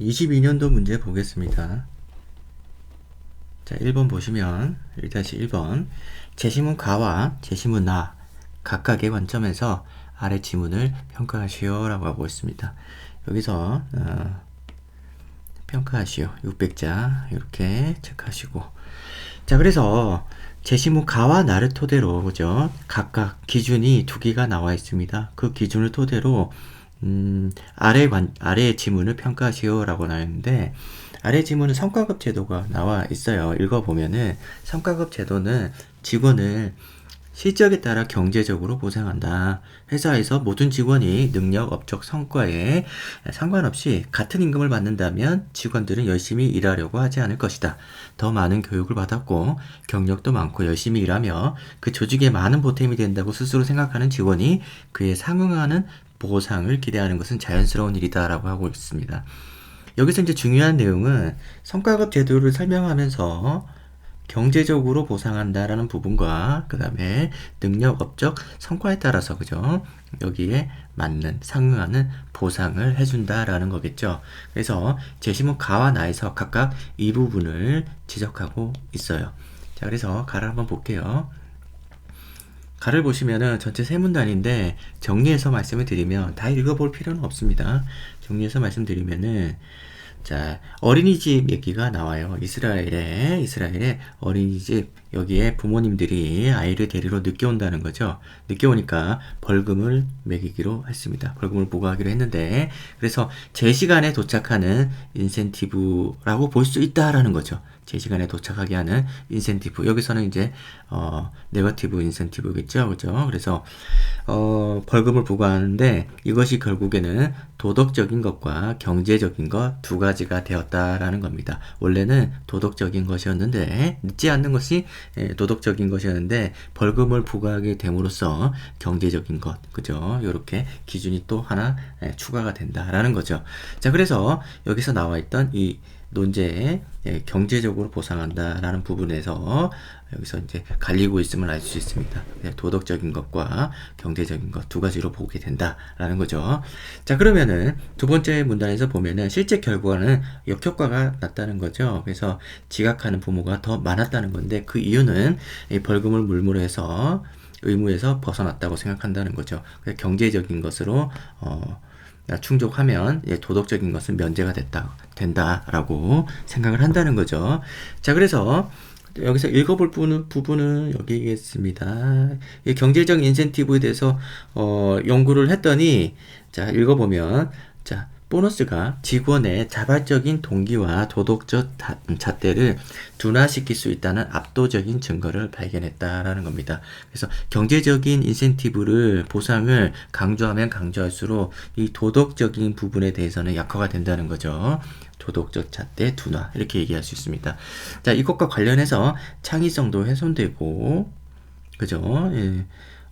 22년도 문제 보겠습니다. 자, 1번 보시면 1-1번 제시문 가와 제시문 나 각각의 관점에서 아래 지문을 평가하시오 라고 하고 있습니다. 여기서 평가하시오 600자 이렇게 체크하시고, 자, 그래서 제시문 가와 나를 토대로, 그죠? 각각 기준이 두 개가 나와 있습니다. 그 기준을 토대로 아래 지문을 평가하시오 라고 나왔는데, 아래 지문은 성과급 제도가 나와 있어요. 읽어보면은 성과급 제도는 직원을 실적에 따라 경제적으로 보상한다. 회사에서 모든 직원이 능력, 업적, 성과에 상관없이 같은 임금을 받는다면 직원들은 열심히 일하려고 하지 않을 것이다. 더 많은 교육을 받았고 경력도 많고 열심히 일하며 그 조직에 많은 보탬이 된다고 스스로 생각하는 직원이 그에 상응하는 보상을 기대하는 것은 자연스러운 일이다 라고 하고 있습니다. 여기서 이제 중요한 내용은 성과급 제도를 설명하면서 경제적으로 보상한다라는 부분과 그 다음에 능력, 업적, 성과에 따라서, 그죠? 여기에 맞는, 상응하는 보상을 해준다라는 거겠죠. 그래서 제시문 가와 나에서 각각 이 부분을 지적하고 있어요. 자, 그래서 가를 한번 볼게요. 가를 보시면은 전체 세 문단인데 정리해서 말씀을 드리면, 다 읽어볼 필요는 없습니다. 정리해서 말씀드리면은, 자, 어린이집 얘기가 나와요. 이스라엘의 어린이집, 여기에 부모님들이 아이를 데리러 늦게 온다는 거죠. 늦게 오니까 벌금을 매기기로 했습니다. 벌금을 부과하기로 했는데, 그래서 제 시간에 도착하는 인센티브라고 볼 수 있다라는 거죠. 제 시간에 도착하게 하는 인센티브. 여기서는 이제 네거티브 인센티브겠죠. 그죠? 그래서 벌금을 부과하는데, 이것이 결국에는 도덕적인 것과 경제적인 것 두 가지가 되었다라는 겁니다. 원래는 도덕적인 것이었는데, 늦지 않는 것이 도덕적인 것이었는데 벌금을 부과하게 됨으로써 경제적인 것, 그죠? 이렇게 기준이 또 하나 추가가 된다라는 거죠. 자, 그래서 여기서 나와 있던 이 논제에 경제적으로 보상한다라는 부분에서 여기서 이제 갈리고 있음을 알 수 있습니다. 도덕적인 것과 경제적인 것 두 가지로 보게 된다라는 거죠. 자, 그러면은 두 번째 문단에서 보면은 실제 결과는 역효과가 났다는 거죠. 그래서 지각하는 부모가 더 많았다는 건데, 그 이유는 이 벌금을 물무로 해서 의무에서 벗어났다고 생각한다는 거죠. 그래서 경제적인 것으로 충족하면 도덕적인 것은 면제가 된다라고 생각을 한다는 거죠. 자, 그래서 여기서 읽어볼 부분은 여기겠습니다. 이 경제적 인센티브에 대해서 연구를 했더니, 자, 읽어보면, 자, 보너스가 직원의 자발적인 동기와 도덕적 잣대를 둔화시킬 수 있다는 압도적인 증거를 발견했다라는 겁니다. 그래서 경제적인 인센티브를, 보상을 강조하면 강조할수록 이 도덕적인 부분에 대해서는 약화가 된다는 거죠. 도덕적 잣대 둔화, 이렇게 얘기할 수 있습니다. 자, 이것과 관련해서 창의성도 훼손되고, 그죠? 예.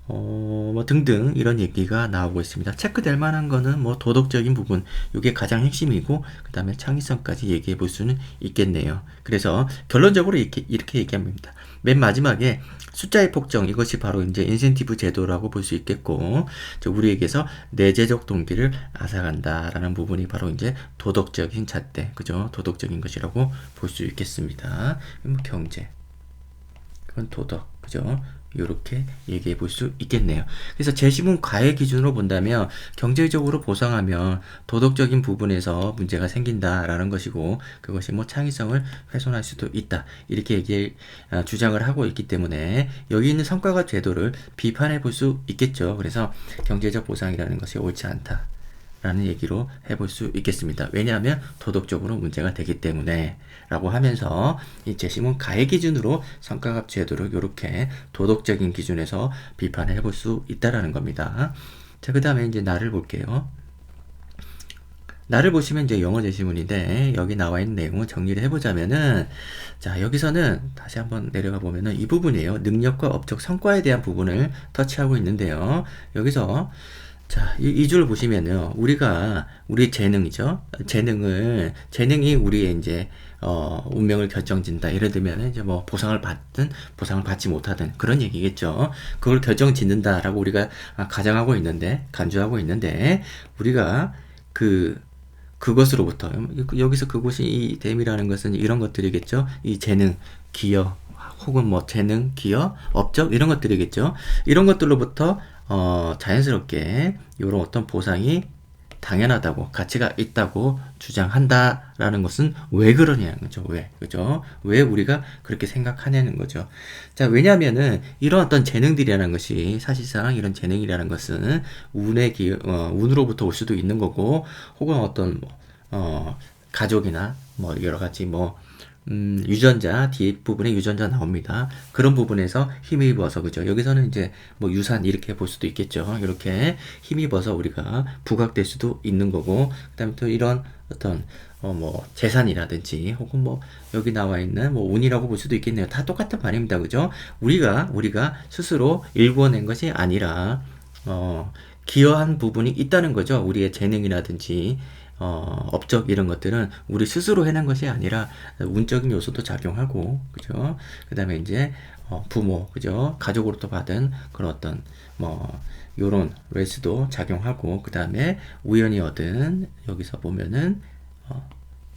뭐 등등 이런 얘기가 나오고 있습니다. 체크될 만한 거는 뭐 도덕적인 부분, 이게 가장 핵심이고, 그 다음에 창의성까지 얘기해 볼 수는 있겠네요. 그래서 결론적으로 이렇게 얘기합니다. 맨 마지막에 숫자의 폭정, 이것이 바로 이제 인센티브 제도라고 볼 수 있겠고, 우리에게서 내재적 동기를 앗아간다라는 부분이 바로 이제 도덕적인 잣대, 그죠? 도덕적인 것이라고 볼 수 있겠습니다. 뭐 경제, 그건 도덕, 그죠? 이렇게 얘기해 볼 수 있겠네요. 그래서 제시문 가의 기준으로 본다면 경제적으로 보상하면 도덕적인 부분에서 문제가 생긴다라는 것이고, 그것이 뭐 창의성을 훼손할 수도 있다, 이렇게 주장을 하고 있기 때문에 여기 있는 성과가 제도를 비판해 볼 수 있겠죠. 그래서 경제적 보상이라는 것이 옳지 않다 라는 얘기로 해볼 수 있겠습니다. 왜냐하면 도덕적으로 문제가 되기 때문에 라고 하면서 이 제시문 가의 기준으로 성과급 제도를 이렇게 도덕적인 기준에서 비판을 해볼 수 있다라는 겁니다. 자, 그 다음에 이제 나를 볼게요. 나를 보시면 이제 영어 제시문인데, 여기 나와 있는 내용을 정리를 해보자면은, 자, 여기서는 다시 한번 내려가 보면은 이 부분이에요. 능력과 업적, 성과에 대한 부분을 터치하고 있는데요. 여기서 자, 이 줄 보시면요. 우리 재능이죠. 재능이 우리의 이제, 운명을 결정짓는다. 예를 들면, 이제 뭐, 보상을 받든, 보상을 받지 못하든, 그런 얘기겠죠. 그걸 결정짓는다라고 우리가 간주하고 있는데, 우리가 그, 그것으로부터 여기서 그곳이 이 댐이라는 것은 이런 것들이겠죠. 이 재능, 기여 혹은 뭐 재능, 기여, 업적 이런 것들이겠죠. 이런 것들로부터 자연스럽게 이런 어떤 보상이 당연하다고 가치가 있다고 주장한다라는 것은 왜 그러냐는 거죠. 왜 그죠? 왜 우리가 그렇게 생각하냐는 거죠. 자, 왜냐하면은 이런 어떤 재능들이라는 것이 사실상 이런 재능이라는 것은 운으로부터 올 수도 있는 거고 혹은 어떤 가족이나 뭐 여러 가지 뭐 유전자, 뒷부분에 유전자 나옵니다. 그런 부분에서 힘입어서, 그죠? 여기서는 이제 뭐 유산 이렇게 볼 수도 있겠죠. 이렇게 힘입어서 우리가 부각될 수도 있는 거고, 그 다음에 또 이런 어떤, 뭐, 재산이라든지, 혹은 뭐, 여기 나와 있는 뭐, 운이라고 볼 수도 있겠네요. 다 똑같은 말입니다. 그죠? 우리가 스스로 일궈낸 것이 아니라, 기여한 부분이 있다는 거죠. 우리의 재능이라든지, 업적 이런 것들은 우리 스스로 해낸 것이 아니라 운적인 요소도 작용하고, 그죠? 그 다음에 이제 부모, 그죠? 가족으로부터 받은 그런 어떤 뭐 요런 레스도 작용하고, 그 다음에 우연히 얻은 여기서 보면은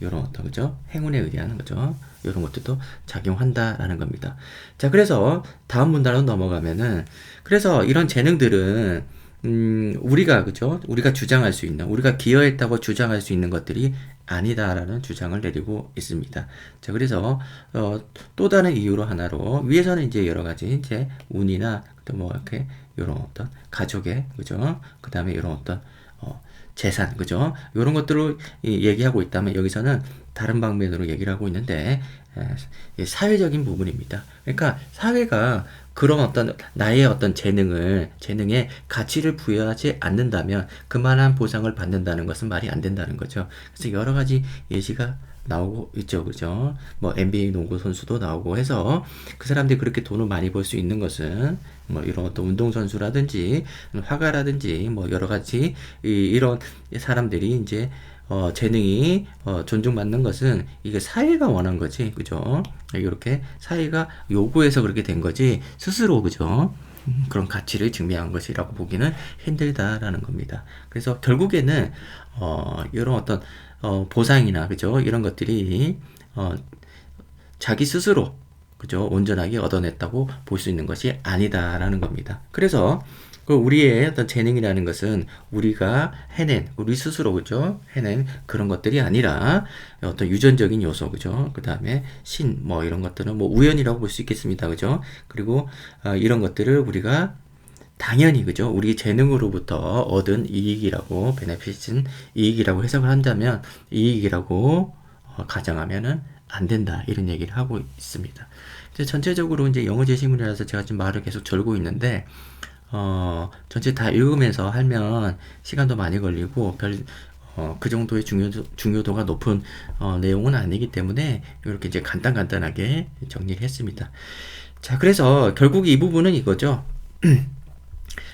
요런 어떤, 그죠? 행운에 의한, 그죠? 요런 것들도 작용한다라는 겁니다. 자, 그래서 다음 문단으로 넘어가면은, 그래서 이런 재능들은 우리가, 그죠? 우리가 주장할 수 있는, 우리가 기여했다고 주장할 수 있는 것들이 아니다라는 주장을 내리고 있습니다. 자, 그래서, 또 다른 이유로 하나로, 위에서는 이제 여러 가지, 이제, 운이나, 또 뭐, 이렇게, 요런 어떤, 가족의, 그죠? 그 다음에 이런 어떤, 재산, 그죠? 요런 것들을 얘기하고 있다면, 여기서는 다른 방면으로 얘기를 하고 있는데, 사회적인 부분입니다. 그러니까, 사회가 그런 어떤 나의 어떤 재능에 가치를 부여하지 않는다면 그만한 보상을 받는다는 것은 말이 안 된다는 거죠. 그래서 여러 가지 예시가 나오고 있죠. 그죠? 뭐 NBA 농구 선수도 나오고 해서 그 사람들이 그렇게 돈을 많이 벌 수 있는 것은 뭐 이런 어떤 운동선수라든지 화가라든지 뭐 여러 가지 이런 사람들이 이제 재능이 존중받는 것은 이게 사회가 원한 거지, 그죠? 이렇게 사회가 요구해서 그렇게 된 거지 스스로, 그죠? 그런 가치를 증명한 것이라고 보기는 힘들다라는 겁니다. 그래서 결국에는 이런 어떤 보상이나, 그죠? 이런 것들이 자기 스스로, 그죠? 온전하게 얻어냈다고 볼 수 있는 것이 아니다라는 겁니다. 그래서 우리의 어떤 재능이라는 것은 우리가 해낸, 우리 스스로, 그죠? 해낸 그런 것들이 아니라 어떤 유전적인 요소, 그죠? 그 다음에 뭐 이런 것들은 뭐 우연이라고 볼 수 있겠습니다. 그죠? 그리고 이런 것들을 우리가 당연히, 그죠? 우리 재능으로부터 얻은 이익이라고, 베네핏은 이익이라고 해석을 한다면 이익이라고 가정하면은 안 된다. 이런 얘기를 하고 있습니다. 전체적으로 이제 영어 제시문이라서 제가 지금 말을 계속 절고 있는데, 전체 다 읽으면서 하면 시간도 많이 걸리고 그 정도의 중요도가 높은 내용은 아니기 때문에 이렇게 이제 간단하게 정리를 했습니다. 자, 그래서 결국 이 부분은 이거죠.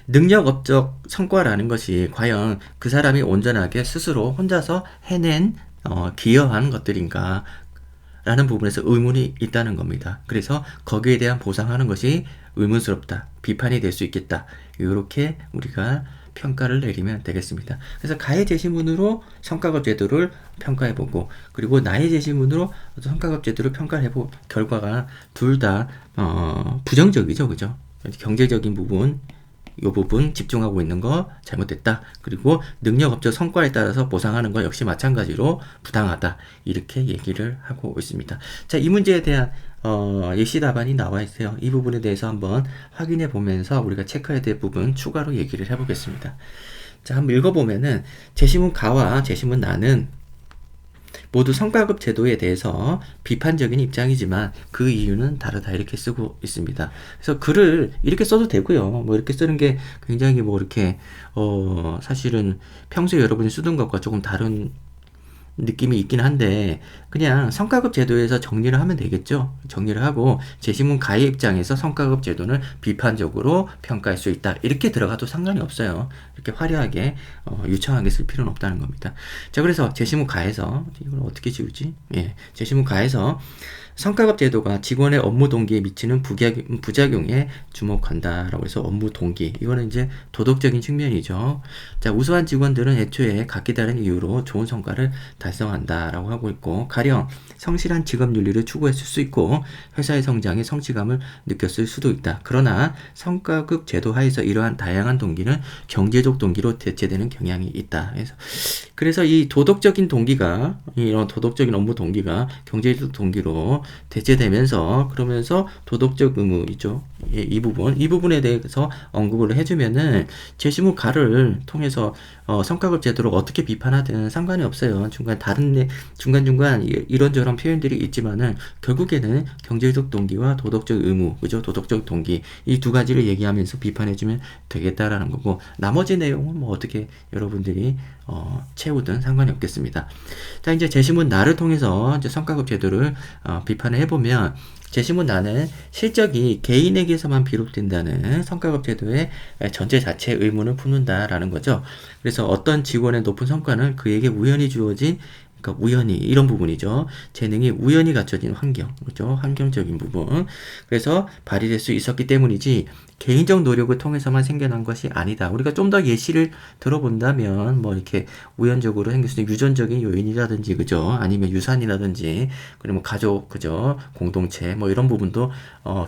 능력, 업적, 성과라는 것이 과연 그 사람이 온전하게 스스로 혼자서 해낸 기여한 것들인가 라는 부분에서 의문이 있다는 겁니다. 그래서 거기에 대한 보상하는 것이 의문스럽다, 비판이 될 수 있겠다, 이렇게 우리가 평가를 내리면 되겠습니다. 그래서 가의 제시문으로 성과급 제도를 평가해보고, 그리고 나의 제시문으로 성과급 제도를 평가해보 결과가 둘 다 부정적이죠, 그죠? 경제적인 부분, 이 부분 집중하고 있는 거 잘못됐다. 그리고 능력, 업적, 성과에 따라서 보상하는 거 역시 마찬가지로 부당하다. 이렇게 얘기를 하고 있습니다. 자, 이 문제에 대한 예시 답안이 나와 있어요. 이 부분에 대해서 한번 확인해 보면서 우리가 체크해야 될 부분 추가로 얘기를 해보겠습니다. 자, 한번 읽어보면은 제시문 가와 제시문 나는 모두 성과급 제도에 대해서 비판적인 입장이지만 그 이유는 다르다, 이렇게 쓰고 있습니다. 그래서 글을 이렇게 써도 되고요. 뭐 이렇게 쓰는 게 굉장히 뭐 이렇게 사실은 평소에 여러분이 쓰던 것과 조금 다른 느낌이 있긴 한데 그냥 성과급 제도에서 정리를 하면 되겠죠. 정리를 하고 제시문 가해 입장에서 성과급 제도는 비판적으로 평가할 수 있다. 이렇게 들어가도 상관이 없어요. 이렇게 화려하게 유창하게 쓸 필요는 없다는 겁니다. 자, 그래서 제시문 가에서 이걸 어떻게 지우지? 예, 제시문 가에서 성과급 제도가 직원의 업무 동기에 미치는 부작용에 주목한다라고 해서 업무 동기, 이거는 이제 도덕적인 측면이죠. 자, 우수한 직원들은 애초에 각기 다른 이유로 좋은 성과를 달성한다라고 하고 있고, 가령 성실한 직업 윤리를 추구했을 수 있고 회사의 성장에 성취감을 느꼈을 수도 있다. 그러나 성과급 제도 하에서 이러한 다양한 동기는 경제적 동기로 대체되는 경향이 있다. 그래서 이 도덕적인 동기가, 이런 도덕적인 업무 동기가 경제적 동기로 대체되면서, 그러면서 도덕적 의무이죠. 이 부분에 대해서 언급을 해주면은 제시문 가를 통해서 성과급 제도를 어떻게 비판하든 상관이 없어요. 중간중간 이런저런 표현들이 있지만은 결국에는 경제적 동기와 도덕적 의무, 그죠? 도덕적 동기, 이 두 가지를 얘기하면서 비판해주면 되겠다라는 거고, 나머지 내용은 뭐 어떻게 여러분들이 채우든 상관이 없겠습니다. 자, 이제 제시문 나를 통해서 이제 성과급 제도를 비판을 해보면, 제시문 나는 실적이 개인에게서만 비롯된다는 성과급 제도의 전제 자체의 의문을 품는다라는 거죠. 그래서 어떤 직원의 높은 성과는 그에게 우연히 주어진, 그러니까 우연히, 이런 부분이죠. 재능이 우연히 갖춰진 환경, 그렇죠? 환경적인 부분. 그래서 발휘될 수 있었기 때문이지 개인적 노력을 통해서만 생겨난 것이 아니다. 우리가 좀 더 예시를 들어본다면 뭐 이렇게 우연적으로 생길 수 있는 유전적인 요인이라든지, 그죠? 아니면 유산이라든지, 그리고 뭐 가족, 그죠? 공동체, 뭐 이런 부분도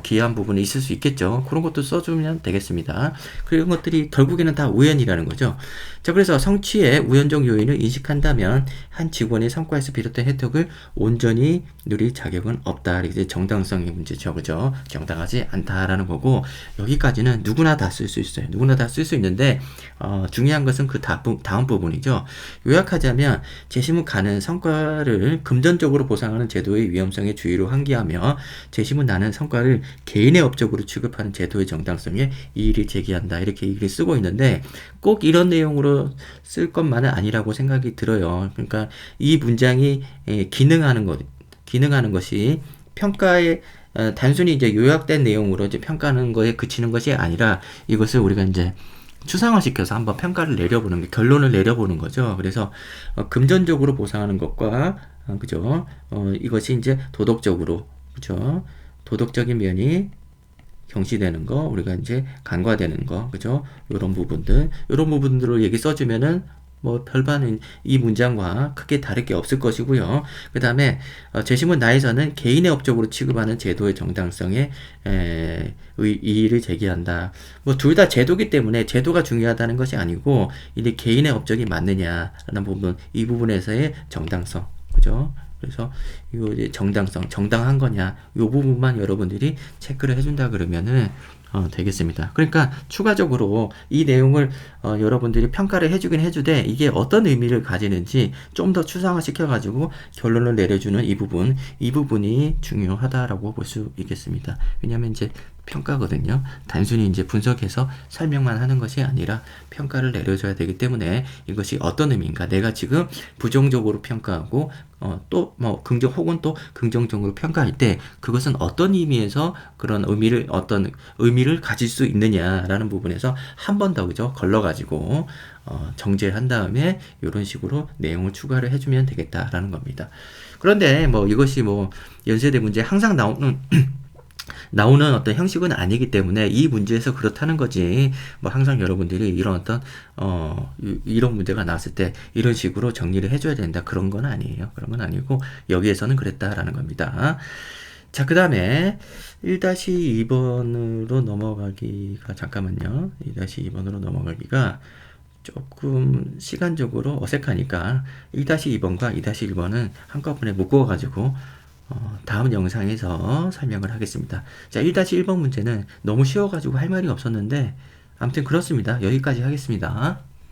기여한 부분이 있을 수 있겠죠. 그런 것도 써주면 되겠습니다. 그런 것들이 결국에는 다 우연이라는 거죠. 자, 그래서 성취의 우연적 요인을 인식한다면 한 직원의 성과에서 비롯된 혜택을 온전히 누릴 자격은 없다. 이제 정당성의 문제죠, 그죠? 정당하지 않다라는 거고, 여기까지는 누구나 다 쓸 수 있어요. 누구나 다 쓸 수 있는데 중요한 것은 그 다음 부분이죠. 요약하자면 제시문 가는 성과를 금전적으로 보상하는 제도의 위험성에 주의로 환기하며, 제시문 나는 성과를 개인의 업적으로 취급하는 제도의 정당성에 이의를 제기한다. 이렇게 얘기를 쓰고 있는데 꼭 이런 내용으로 쓸 것만은 아니라고 생각이 들어요. 그러니까 이 문장이 기능하는 것이 평가에 단순히 이제 요약된 내용으로 이제 평가하는 거에 그치는 것이 아니라, 이것을 우리가 이제 추상화시켜서 한번 평가를 내려보는 게, 결론을 내려보는 거죠. 그래서 금전적으로 보상하는 것과 그죠? 이것이 이제 도덕적으로, 그죠? 도덕적인 면이 경시되는 거, 우리가 이제 간과되는 거, 그죠? 이런 부분들을 얘기 써주면은 뭐 별반은 이 문장과 크게 다를 게 없을 것이고요. 그 다음에 제시문 나에서는 개인의 업적으로 취급하는 제도의 정당성에 이의를 제기한다. 뭐 둘 다 제도기 때문에 제도가 중요하다는 것이 아니고, 이제 개인의 업적이 맞느냐라는 부분, 이 부분에서의 정당성, 그죠? 그래서 이거 이제 정당한 거냐, 이 부분만 여러분들이 체크를 해준다 그러면은 되겠습니다. 그러니까 추가적으로 이 내용을 여러분들이 평가를 해주긴 해주되, 이게 어떤 의미를 가지는지 좀 더 추상화 시켜가지고 결론을 내려주는 이 부분이 중요하다라고 볼 수 있겠습니다. 왜냐하면 이제 평가거든요. 단순히 이제 분석해서 설명만 하는 것이 아니라 평가를 내려줘야 되기 때문에, 이것이 어떤 의미인가, 내가 지금 부정적으로 평가하고 또 뭐 혹은 또 긍정적으로 평가할 때 그것은 어떤 의미에서 그런 어떤 의미를 가질 수 있느냐라는 부분에서 한 번 더, 그죠? 걸러가지고 정제를 한 다음에 이런 식으로 내용을 추가를 해주면 되겠다라는 겁니다. 그런데 뭐 이것이 뭐 연세대 문제 항상 나오는 어떤 형식은 아니기 때문에 이 문제에서 그렇다는 거지, 뭐 항상 여러분들이 이런 이런 문제가 나왔을 때 이런 식으로 정리를 해줘야 된다, 그런 건 아니에요. 그런 건 아니고 여기에서는 그랬다라는 겁니다. 자, 그 다음에 1-2번으로 넘어가기가, 잠깐만요. 1-2번으로 넘어가기가 조금 시간적으로 어색하니까 1-2번과 2-1번은 한꺼번에 묶어가지고 다음 영상에서 설명을 하겠습니다. 자, 1-1번 문제는 너무 쉬워가지고 할 말이 없었는데 아무튼 그렇습니다. 여기까지 하겠습니다.